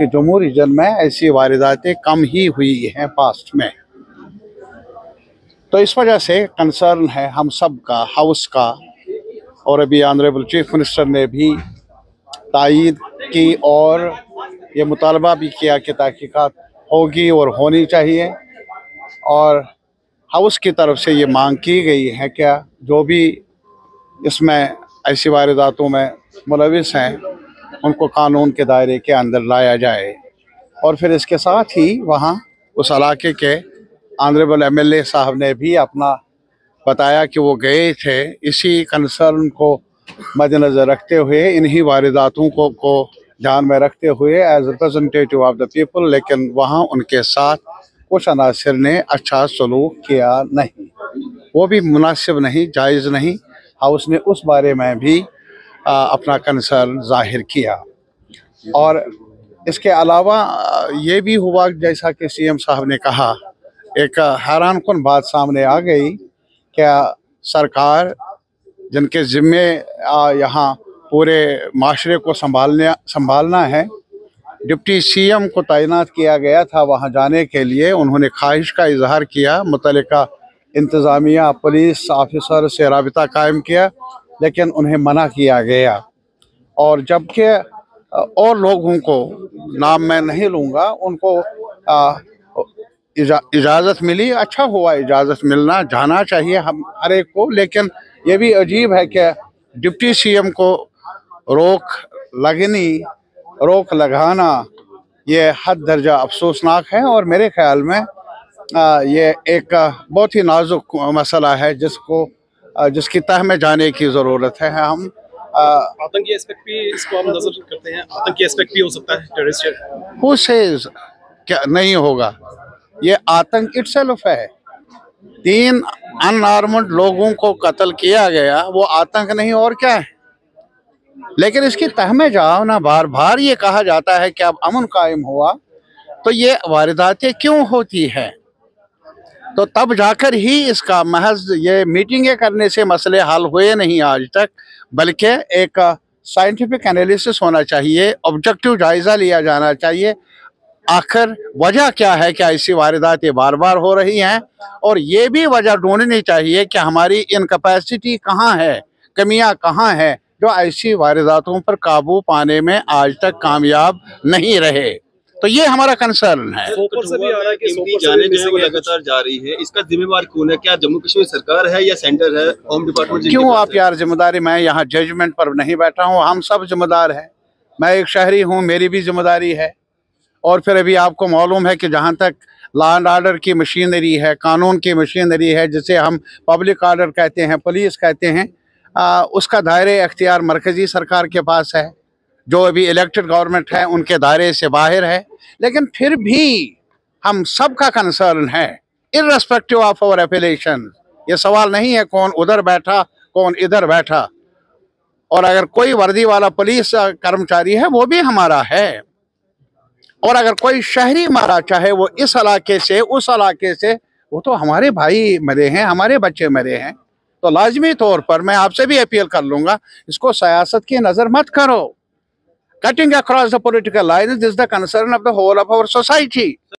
कि जम्मू रीजन में ऐसी वारदातें कम ही हुई हैं पास्ट में। तो इस वजह से कंसर्न है हम सब का, हाउस का, और अभी ऑनरेबल चीफ मिनिस्टर ने भी तायीद की और ये मुतालबा भी किया कि तहकीकात होगी और होनी चाहिए। और हाउस की तरफ से ये मांग की गई है क्या जो भी इसमें ऐसी वारदातों में मुलविस हैं उनको कानून के दायरे के अंदर लाया जाए। और फिर इसके साथ ही वहाँ उस इलाके के ऑनरेबल एमएलए साहब ने भी अपना बताया कि वो गए थे इसी कंसर्न को मद्देनज़र रखते हुए, इन्हीं वारदातों को ध्यान में रखते हुए as representative of the people, लेकिन वहाँ उनके साथ कुछ अनासर ने अच्छा सलूक किया नहीं, वो भी मुनासिब नहीं, जायज़ नहीं। हाउस ने उस बारे में भी अपना कंसर्न जाहिर किया। और इसके अलावा ये भी हुआ जैसा कि सीएम साहब ने कहा, एक हैरानकुन बात सामने आ गई, क्या सरकार जिनके ज़िम्मे यहाँ पूरे माशरे को संभालना है, डिप्टी सीएम को तैनात किया गया था वहाँ जाने के लिए। उन्होंने ख्वाहिश का इजहार किया, मुतल्लिका इंतज़ामिया पुलिस ऑफिसर से राबिता कायम किया, लेकिन उन्हें मना किया गया। और जबकि और लोगों को, नाम मैं नहीं लूँगा, उनको इजाज़त मिली। अच्छा हुआ, इजाज़त मिलना जाना चाहिए हम हर एक को, लेकिन ये भी अजीब है कि डिप्टी सीएम को रोक लगाना ये हद दर्जा अफसोसनाक है। और मेरे ख्याल में ये एक बहुत ही नाजुक मसला है जिसकी तह में जाने की ज़रूरत है। हम आतंकी एस्पेक्ट भी इसको हम नजर करते हैं, आतंकी एस्पेक्ट भी हो सकता है, टेररिस्ट। हु सेज क्या नहीं होगा, ये आतंक इटसेल्फ है। 3 अनआर्म्ड लोगों को कत्ल किया गया, वो आतंक नहीं और क्या है। लेकिन इसकी तह में जाओ ना, बार बार ये कहा जाता है कि अब अमन कायम हुआ, तो ये वारदातें क्यों होती है? तो तब जाकर ही इसका महज ये मीटिंगें करने से मसले हल हुए नहीं आज तक, बल्कि एक साइंटिफिक एनालिसिस होना चाहिए, ऑब्जेक्टिव जायज़ा लिया जाना चाहिए। आखिर वजह क्या है कि ऐसी वारदातें बार बार हो रही हैं, और ये भी वजह ढूंढनी चाहिए कि हमारी इनकैपेसिटी कहाँ है, कमियां कहाँ हैं, जो ऐसी वारदातों पर काबू पाने में आज तक कामयाब नहीं रहे। तो ये हमारा कंसर्न है। ऊपर से भी आ रहा है कि जाने जो है वो लगातार जा रही है, इसका जिम्मेवार कौन है? क्या जम्मू कश्मीर सरकार है या सेंटर है, होम डिपार्टमेंट? क्यों आप यार जिम्मेदारी, मैं यहाँ जजमेंट पर नहीं बैठा हूँ, हम सब जिम्मेदार हैं। मैं एक शहरी हूँ, मेरी भी जिम्मेदारी है। और फिर अभी आपको मालूम है कि जहाँ तक लॉ एंड ऑर्डर की मशीनरी है, कानून की मशीनरी है, जिसे हम पब्लिक ऑर्डर कहते हैं, पुलिस कहते हैं, उसका दायरे अख्तियार मरकज़ी सरकार के पास है, जो अभी इलेक्टेड गवर्नमेंट है उनके दायरे से बाहर है। लेकिन फिर भी हम सब का कंसर्न है, इर्रेस्पेक्टिव ऑफ आवर एफिलिएशन। ये सवाल नहीं है कौन उधर बैठा कौन इधर बैठा, और अगर कोई वर्दी वाला पुलिस कर्मचारी है वो भी हमारा है, और अगर कोई शहरी मारा, चाहे वो इस इलाके से उस इलाके से, वो तो हमारे भाई मरे हैं, हमारे बच्चे मरे हैं। तो लाजमी तौर पर मैं आपसे भी अपील कर लूँगा, इसको सियासत की नज़र मत करो। Cutting across the political lines is the concern of the whole of our society.